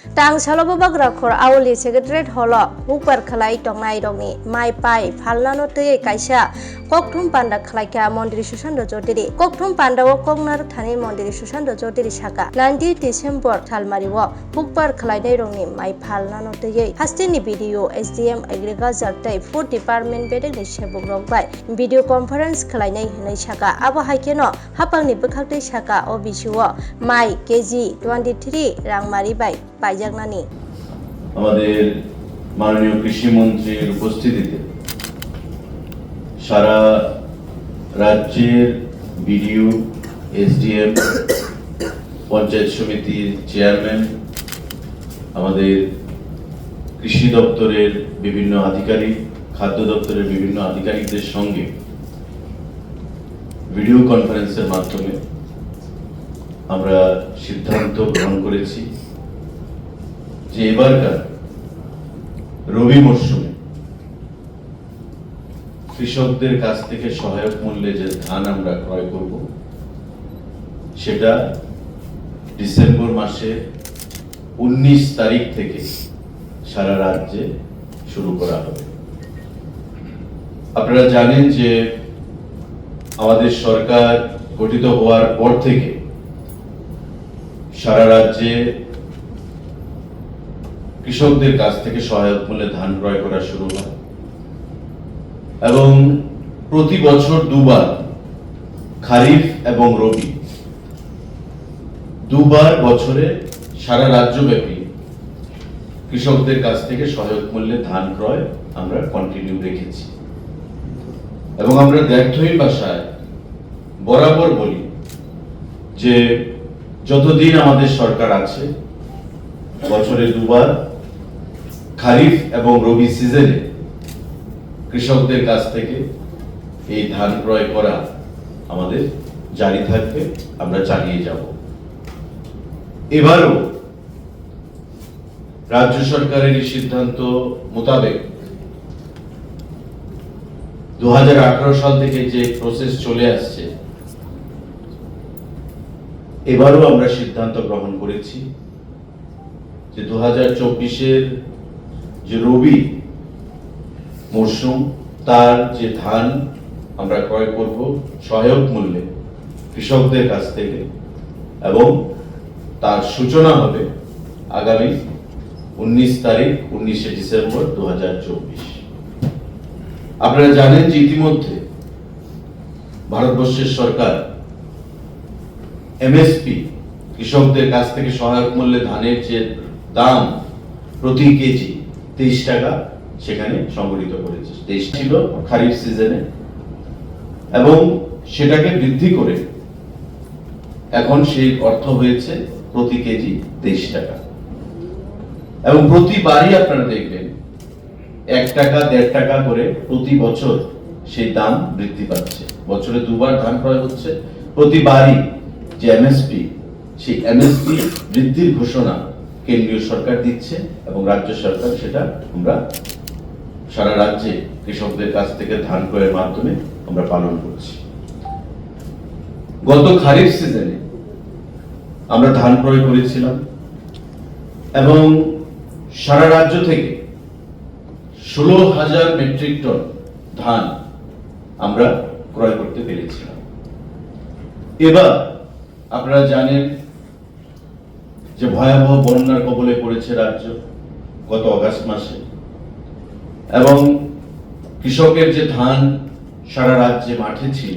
Tang salobo bagra awli secretariat holo bukbar khalai tongnai rongni mai pai phalnano tei kaisa kokthum panda khlaika Mondiri Sushando Chaudhary kokthum pandao koknar thani Mondiri Sushando Chaudhary saka 19 December salmario bukbar khlainai rongni mai phalnano tei hastini video SDM agriculture tei food department bedek ni sebuk rok bai video conference khlainai hinai saka abo haikeno hapangni bwkhaktei saka o bisuo mai kg 23 rangmari bai পাইজাগনানি আমাদের মাননীয় কৃষি মন্ত্রীর উপস্থিতিতে সারা রাজ্যের BDO SDM panchayat সমিতির chairman আমাদের কৃষি দপ্তরের বিভিন্ন আধিকারিক খাদ্য দপ্তরের বিভিন্ন আধিকারিকদের সঙ্গে ভিডিও কনফারেন্সের মাধ্যমে আমরা সিদ্ধান্ত গ্রহণ করেছি যে এবারকার রবি মরশুমে কৃষকদের কাছ থেকে সহায়ক মূল্যে যে ধান আমরা ক্রয় করব সেটা ডিসেম্বর মাসের 19 তারিখ থেকে সারা রাজ্যে শুরু করা হবে। আপনারা জানেন যে আমাদের সরকার গঠিত হওয়ার পর থেকে সারা রাজ্যে কৃষকদের কাছ থেকে সহায়ক মূল্যে ধান ক্রয় করা শুরু হয় এবং প্রতি বছর দুবার খারিফ এবং রবি দুবার বছরে সারা রাজ্যব্যাপী কৃষকদের কাছ থেকে সহায়ক মূল্যে ধান ক্রয় আমরা কন্টিনিউ রেখেছি এবং আমরা দ্ব্যর্থহীন ভাষায় বরাবর বলি যে যতদিন আমাদের সরকার আছে বছরে দুবার খারিফ এবং রবি সিজনে কৃষকদের কাছ থেকে এই ধান ক্রয় করা আমাদের জারি থাকবে, আমরা চালিয়ে যাব। এবারও রাজ্য সরকারের এই সিদ্ধান্ত মোতাবেক 2018 সাল থেকে যে প্রসেস চলে আসছে এবারও আমরা সিদ্ধান্ত গ্রহণ করেছি যে 2024-এর যে রবি মরশুম তার যে ধান আমরা ক্রয় করব সহায়ক মূল্যে কৃষকদের কাছ থেকে এবং তার সূচনা হবে আগামী 19 তারিখ 19 ডিসেম্বর 2024। আপনারা জানেন যে ইতিমধ্যে ভারতবর্ষের সরকার এমএসপি কৃষকদের কাছ থেকে সহায়ক মূল্যে ধানের যে দাম প্রতি কেজি 23 টাকা সেখানে সংগঠিত করেছে। 23 ছিল খারিফ সিজনে এবং সেটাকে বৃদ্ধি করে এখন সেই অর্থ হয়েছে প্রতি কেজি 23 টাকা এবং প্রতিবারই আপনারা দেখবেন 1 টাকা 1.5 টাকা করে প্রতি বছর সেই দাম বৃদ্ধি পাচ্ছে। বছরে দুবার ধান ক্রয় হচ্ছে, প্রতিবারই যে এমএসপি সেই এমএসপি বৃদ্ধির ঘোষণা কেন্দ্রীয় সরকার দিচ্ছে এবং রাজ্য সরকার সেটা আমরা সারা রাজ্যে কৃষকদের কাছ থেকে ধান ক্রয়ের মাধ্যমে আমরা পালন করছি। গত খারিফ সিজনে আমরা ধান ক্রয় করেছিলাম এবং সারা রাজ্য থেকে 16,000 মেট্রিক টন ধান আমরা ক্রয় করতে পেরেছিলাম। এবার আপনারা জানেন যে ভয়াবহ বন্যার কবলে পড়েছে রাজ্য গত আগস্ট মাসে এবং কৃষকের যে ধান সারা রাজ্যে মাঠে ছিল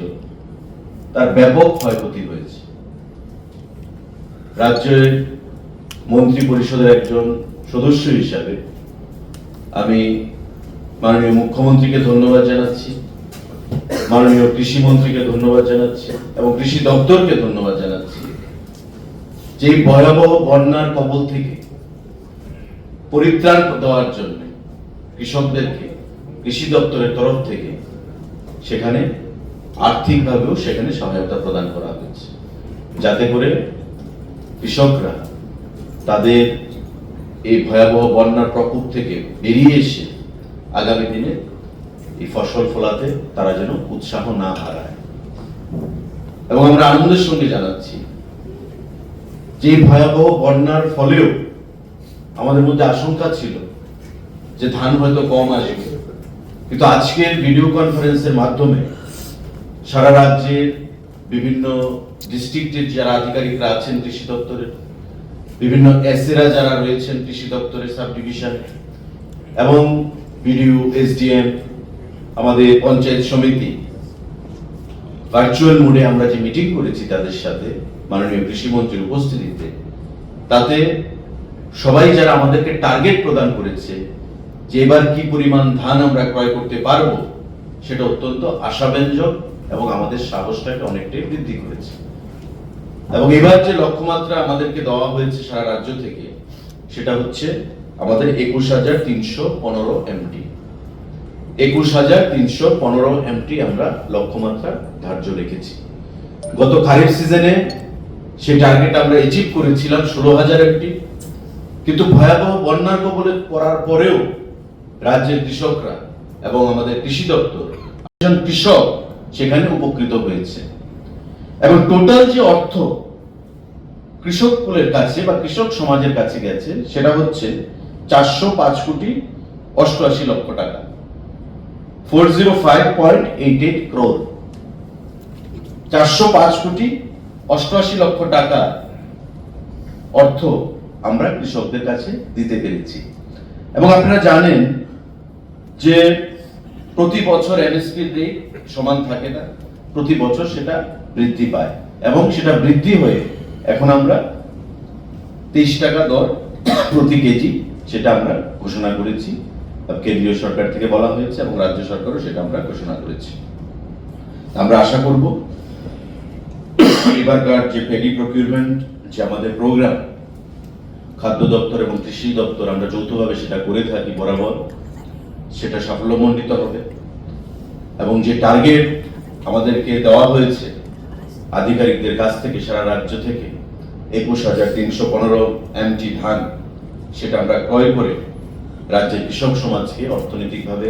তার ব্যাপক ক্ষয়ক্ষতি হয়েছে। রাজ্যের মন্ত্রী পরিষদের একজন সদস্য হিসাবে আমি মাননীয় মুখ্যমন্ত্রীকে ধন্যবাদ জানাচ্ছি, মাননীয় কৃষি মন্ত্রীকে ধন্যবাদ জানাচ্ছি এবং কৃষি দপ্তরকে ধন্যবাদ জানাচ্ছি যে ভয়াবহ বন্যার কবল থেকে পরিত্রাণ দেওয়ার জন্য কৃষকদেরকে কৃষি দপ্তরের তরফ থেকে সেখানে আর্থিকভাবেও সেখানে সহায়তা প্রদান করা হয়েছে যাতে করে কৃষকরা তাদের এই ভয়াবহ বন্যার প্রকোপ থেকে বেরিয়ে এসে আগামী দিনে এই ফসল ফলাতে তারা যেন উৎসাহ না হারায়। এবং আমরা আনন্দের সঙ্গে জানাচ্ছি যে ভয়াবহ বন্যার ফলেও আমাদের মধ্যে আশঙ্কা ছিল যে ধান হয়তো কম আসবে, কিন্তু আজকের ভিডিও কনফারেন্সের মাধ্যমে সারা রাজ্যের বিভিন্ন ডিস্ট্রিক্টের যারা আধিকারিকরা আছেন কৃষি দপ্তরের, বিভিন্ন এসএরা যারা রয়েছেন কৃষি দপ্তরের সাব ডিভিশনে, এবং বিডিও, এসডিএম, আমাদের পঞ্চায়েত সমিতি, ভার্চুয়াল মোডে আমরা যে মিটিং করেছি তাদের সাথে মাননীয় কৃষিমন্ত্রীর উপস্থিতিতে, তাতে সবাই যারা আমাদেরকে টার্গেট প্রদান করেছে যে এবার কি পরিমাণ ধান আমরা ক্রয় করতে পারবো, সেটা অত্যন্ত আশাব্যঞ্জক এবং আমাদের সাহসটাকে অনেকটাই বৃদ্ধি করেছে। এবং এবার যে লক্ষ্যমাত্রা আমাদেরকে দেওয়া হয়েছে সারা রাজ্য থেকে, সেটা হচ্ছে আমাদের 21,315 এমটি। 21,315 এমটি আমরা লক্ষ্যমাত্রা ধার্য রেখেছি। গত খারিফ সিজনে সেই টার্গেট আমরা অ্যাচিভ করেছিলাম 16,000 এমটি, কিন্তু ভয়াবহ বন্যার কবলে পড়ার পরেও রাজ্যের কৃষকরা এবং আমাদের কৃষি দপ্তর, কৃষক সেখানে উপকৃত হয়েছে। এবং টোটাল যে অর্থ কৃষক কুলের কাছে বা কৃষক সমাজের কাছে গেছে, সেটা হচ্ছে 405,88 লক্ষ টাকা, 405.88 crore। 405,88 লক্ষ টাকা অর্থ আমরা কৃষকদের কাছে দিতে পেরেছি। এবং আপনারা জানেন যে প্রতি বছর এমএসপি রেট সমান থাকে না, প্রতি বছর সেটা বৃদ্ধি পায়, এবং সেটা বৃদ্ধি হয়ে এখন আমরা 23 টাকা দর প্রতি কেজি সেটা আমরা ঘোষণা করেছি। কেন্দ্রীয় সরকার থেকে বলা হয়েছে এবং রাজ্য সরকারও সেটা আমরা ঘোষণা করেছি। আমরা আশা করব এবারকার যে পেডি প্রকিউরমেন্ট যে আমাদের প্রোগ্রাম, খাদ্য দপ্তর এবং কৃষি দপ্তর আমরা যৌথভাবে সেটা করে থাকি বরাবর, সেটা সাফল্যমণ্ডিত হবে। এবং যে টার্গেট আমাদেরকে দেওয়া হয়েছে আধিকারিকদের কাছ থেকে সারা রাজ্য থেকে 21,315 এমটি ধান, সেটা আমরা ক্রয় করে রাজ্যের কৃষক সমাজকে অর্থনৈতিকভাবে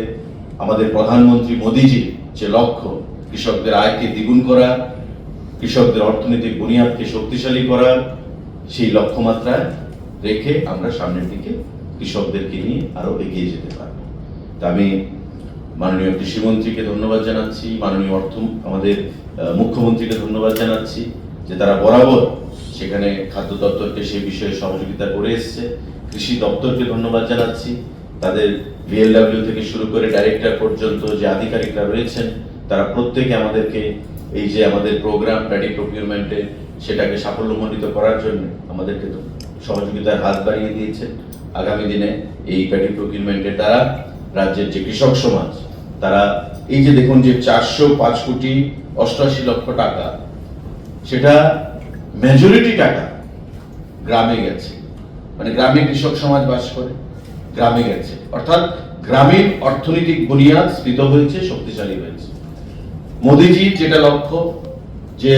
আমাদের প্রধানমন্ত্রী মোদীজির যে লক্ষ্য, কৃষকদের আয়কে দ্বিগুণ করা, কৃষকদের অর্থনৈতিক বুনিয়াদকে শক্তিশালী করা, সেই লক্ষ্যমাত্রায় রেখে আমরা সামনের দিকে কৃষকদেরকে নিয়ে আরো এগিয়ে যেতে পারব। তা আমি মাননীয় কৃষিমন্ত্রীকে ধন্যবাদ জানাচ্ছি, মাননীয় আমাদের মুখ্যমন্ত্রীকে ধন্যবাদ জানাচ্ছি যে তারা বরাবর সেখানে খাদ্য দপ্তরকে সেই বিষয়ে সহযোগিতা করে এসছে। কৃষি দপ্তরকে ধন্যবাদ জানাচ্ছি, তাদের বিএলডব্লিউ থেকে শুরু করে ডাইরেক্টর পর্যন্ত যে আধিকারিকরা রয়েছেন, তারা প্রত্যেকে আমাদেরকে এই যে আমাদের প্রোগ্রাম প্যাডি প্রকিউরমেন্টে সেটাকে সাফল্যমণ্ডিত করার জন্য আমাদেরকে সহযোগিতার হাত বাড়িয়ে দিয়েছেন। আগামী দিনে এই প্যাডি প্রকিউরমেন্টের দ্বারা রাজ্যের যে কৃষক সমাজ, তারা এই যে দেখুন যে 405,88 লক্ষ টাকা, সেটা মেজরিটি টাকা গ্রামে গেছে, মানে গ্রামে কৃষক সমাজ বাস করে, গ্রামে গেছে, অর্থাৎ গ্রামীণ অর্থনৈতিক বুনিয়াদ স্ফীত হয়েছে, শক্তিশালী হয়েছে। মোদীজির যেটা লক্ষ্য যে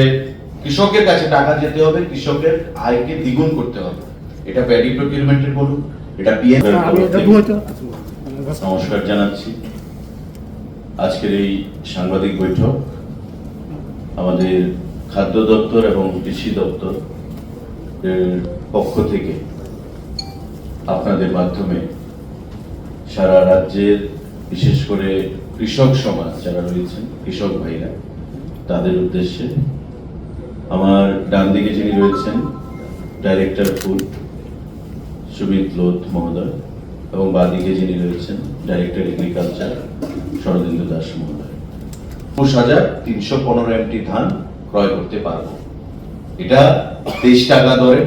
কৃষকের কাছে টাকা যেতে হবে, কৃষকের আয়কে দ্বিগুণ করতে হবে, এটা প্যাডি প্রকিউরমেন্টের বলুন, এটা পিএম। নমস্কার জানাচ্ছি। আজকের এই সাংবাদিক বৈঠক আমাদের খাদ্য দপ্তর এবং কৃষি দপ্তর পক্ষ থেকে আপনাদের মাধ্যমে সারা রাজ্যের, বিশেষ করে কৃষক সমাজ যারা রয়েছেন, কৃষক ভাইরা, তাদের উদ্দেশ্যে আমার ডান দিকে যিনি রয়েছেন ডাইরেক্টর ফুড সুমিত লোধ মহোদয়, এবং বাদিকে যিনি রয়েছেন ডাইরেক্টর এগ্রিকালচার শরদিন্দু দাস মহোদয়, 21,315 এমটি ধান ক্রয় করতে পারবো। এটা 23 টাকা দরে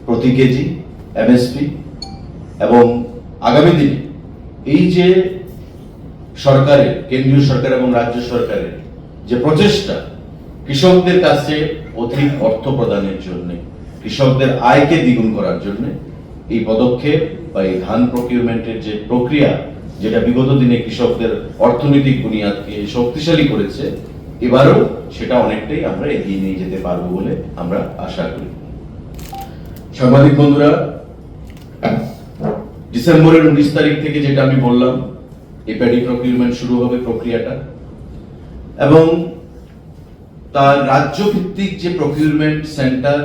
প্রতি কেজি এমএসপি। এবং আগামী দিনে এই যে সরকারের, কেন্দ্রীয় সরকার এবং রাজ্য সরকারের যে প্রচেষ্টা কৃষকদের কাছে অধিক অর্থ প্রদানের জন্য, কৃষকদের আয়কে দ্বিগুণ করার জন্য, এই পদক্ষেপ বা এই ধান প্রকিউরমেন্টের যে প্রক্রিয়া, যেটা বিগত দিনে কৃষকদের অর্থনৈতিক বুনিয়াদকে শক্তিশালী করেছে, এবারও সেটা অনেকটাই আমরা এগিয়ে নিয়ে যেতে পারবো বলে আমরা আশা করি। সাংবাদিক বন্ধুরা, ডিসেম্বরের 19 তারিখ থেকে যেটা আমি বললাম, এই প্যাডি প্রকিউরমেন্ট শুরু হবে প্রক্রিয়াটা, এবং তার রাজ্য ভিত্তিক যে প্রকিউরমেন্ট সেন্টার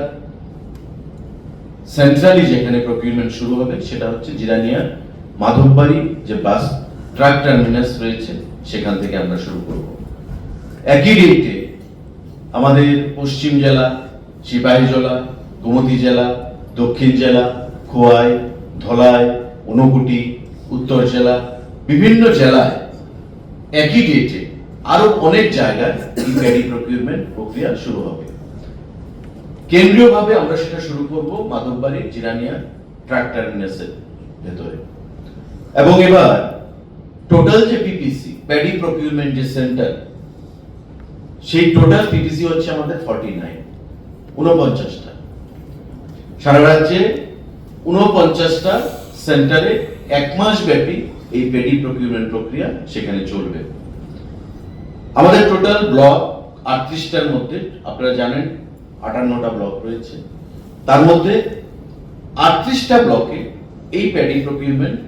সেন্ট্রালি যেখানে প্রকিউরমেন্ট শুরু হবে সেটা হচ্ছে জিরানিয়া মাধববাড়ি যে বাস ট্রাক টার্মিনাস রয়েছে সেখান থেকে আমরা শুরু করব। একই ডেটে আমাদের পশ্চিম জেলা, সিপাহীজলা, গোমতী জেলা, দক্ষিণ জেলা, খোয়াই, ধলাই, ঊনকোটি, উত্তর জেলা, বিভিন্ন জেলায় একই ডেটে আরো অনেক জায়গায় এই প্যাডি প্রকিউরমেন্ট প্রক্রিয়া শুরু হবে। কেন্দ্রীয়ভাবে আমরা সেটা শুরু করব মাধববাড়ি জিরানিয়া ট্রাক টার্মিনাসের ভেতরে। এবং এবার টোটাল যে পিপিসি প্যাডি প্রকিউরমেন্ট যে সেন্টার, সেই টোটাল পিপিসি হচ্ছে আমাদের 49টা। সারা রাজ্যে 49টা সেন্টারে 1 মাস ব্যাপী এই প্যাডি প্রকিউরমেন্ট প্রক্রিয়া সেখানে চলবে। আমাদের টোটাল ব্লক 38টার মধ্যে, আপনারা জানেন 58টা ব্লক রয়েছে, তার মধ্যে 38টা ব্লকে এই প্যাডি প্রকিউরমেন্ট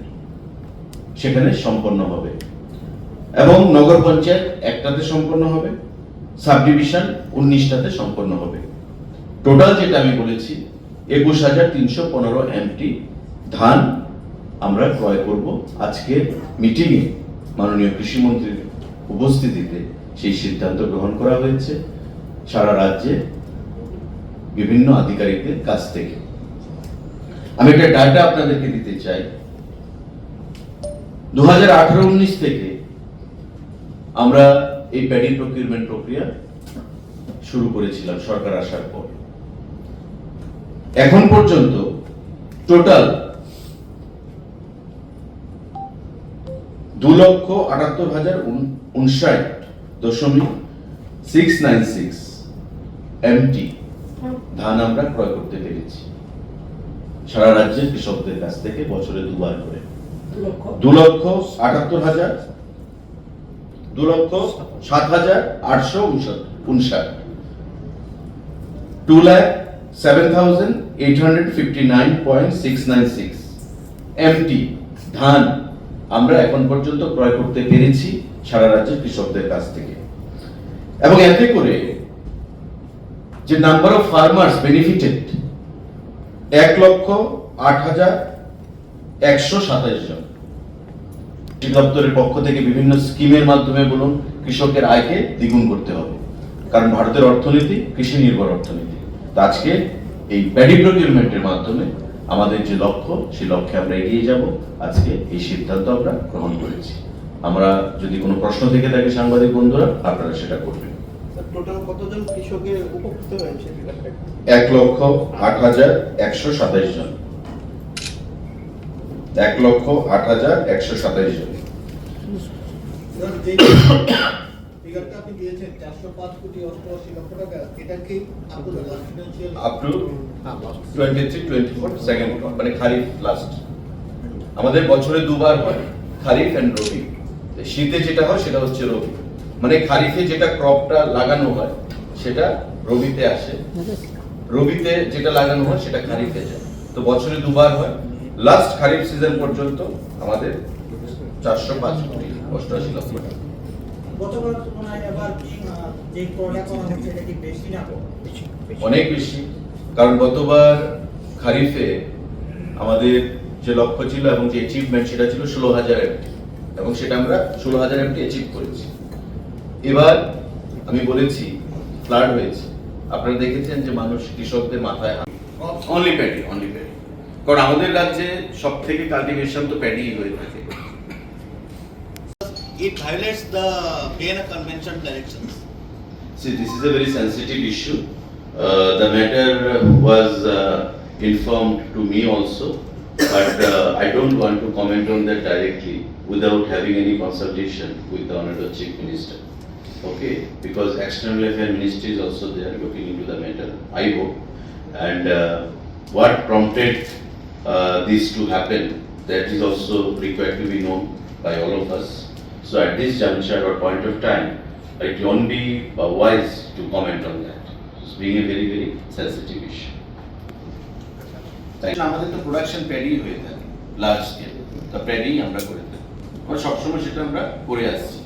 সেখানে সম্পন্ন হবে এবং নগর পঞ্চায়েত 1টাতে সম্পন্ন হবে, সাব ডিভিশন 19টাতে সম্পন্ন হবে। টোটাল যেটা আমি বলেছি 21,315 এমটি ধান আমরা ক্রয় করব। আজকে মিটিংয়ে মাননীয় কৃষিমন্ত্রীর উপস্থিতিতে সেই সিদ্ধান্ত গ্রহণ করা হয়েছে সারা রাজ্যে বিভিন্ন আধিকারিকদের কাছ থেকে। আমি একটা ডাটা আপনাদেরকে দিতে চাই। 2018-19 থেকে আমরা এই প্যাডি প্রকিউরমেন্ট প্রক্রিয়া শুরু করেছিলাম সরকার আসার পর। এখন পর্যন্ত টোটাল 2,78,059.696 এমটি ধান আমরা ক্রয় করতে পেরেছি সারা রাজ্যের কৃষকদের কাছ থেকে বছরে দুবার করে। 2,07,859 2,07,859.696 এমটি ধান আমরা এখন পর্যন্ত ক্রয় করতে পেরেছি সারা রাজ্যের কৃষকদের কাছ থেকে। এবং এতে করে যে নাম্বার অফ ফার্মার্স বেনিফিটেড 1,08,127 জন। কৃষি দপ্তরের পক্ষ থেকে বিভিন্ন স্কিমের মাধ্যমে বলুন কৃষকের আয়কে দ্বিগুণ করতে হবে, কারণ ভারতের অর্থনীতি কৃষি নির্ভর অর্থনীতি। তো আজকে এই প্যাডি প্রকিউরমেন্টের মাধ্যমে আমাদের যে লক্ষ্য, সেই লক্ষ্যে আমরা এগিয়ে যাব। আজকে এই সিদ্ধান্ত আমরা গ্রহণ করেছি। আমরা যদি কোনো প্রশ্ন থেকে থাকে সাংবাদিক বন্ধুরা, আপনারা সেটা করবেন। টোটাল কতজন কৃষকের উপকৃত হয়েছে? 1,08,127 জন। 1,08,127 জন। ফিগারটা আপনি দিয়েছেন 405,88,00,000 টাকা, এটা কি আপ টু 23-24 সেকেন্ড ক্রপ, মানে খারিফ লাস্ট। আমাদের বছরে দুবার হয়, খারিফ এন্ড রবি। শীতে যেটা হয় সেটা হচ্ছে রবি, মানে খারিফে যেটা ক্রপটা লাগানো হয় সেটা রবিতে আসে, রবিতে যেটা লাগানো হয় সেটা খারিফে যায়। তো বছরে দুবার হয়। লাস্ট খারিফ সিজন পর্যন্ত আমাদের 405,88,00,000 টাকা। গতবার তুলনায় এবার যে ক্রয়টা করা হচ্ছে এটা কি বেশি না কম? অনেক বেশি, কারণ গতবার খারিফে আমাদের যে লক্ষ্য ছিল এবং যে অ্যাচিভমেন্ট সেটা ছিল 16,000 এমটি, এবং সেটা আমরা 16,000 এমটি অ্যাচিভ করেছি। এবার আমি বলেছি ফ্লাড হয়েছে, আপনারা দেখেছেন যে মানুষ কৃষকদের মাথায় অনলি প্যাডি, কারণ আমাদের রাজ্যে সব থেকে কাল্টিভেশন তো প্যাডি হয়ে থাকে। It violates the Vienna Convention directions. See, this is a very sensitive issue. The matter was informed to me also, but I don't want to comment on that directly without having any consultation with the Honorable Chief Minister. Okay, because External Affairs Ministry is also there looking into the matter, I hope. And what prompted this to happen, that is also required to be known by all of us. So at this juncture or point of time, it won't be wise to comment on that. It's being a very, very sensitive issue. আমাদের তো production paddy হয়ে থাকে large scale, তা paddy আমরা করে থাকি, আমরা সবসময় সেটা আমরা করে আসছি।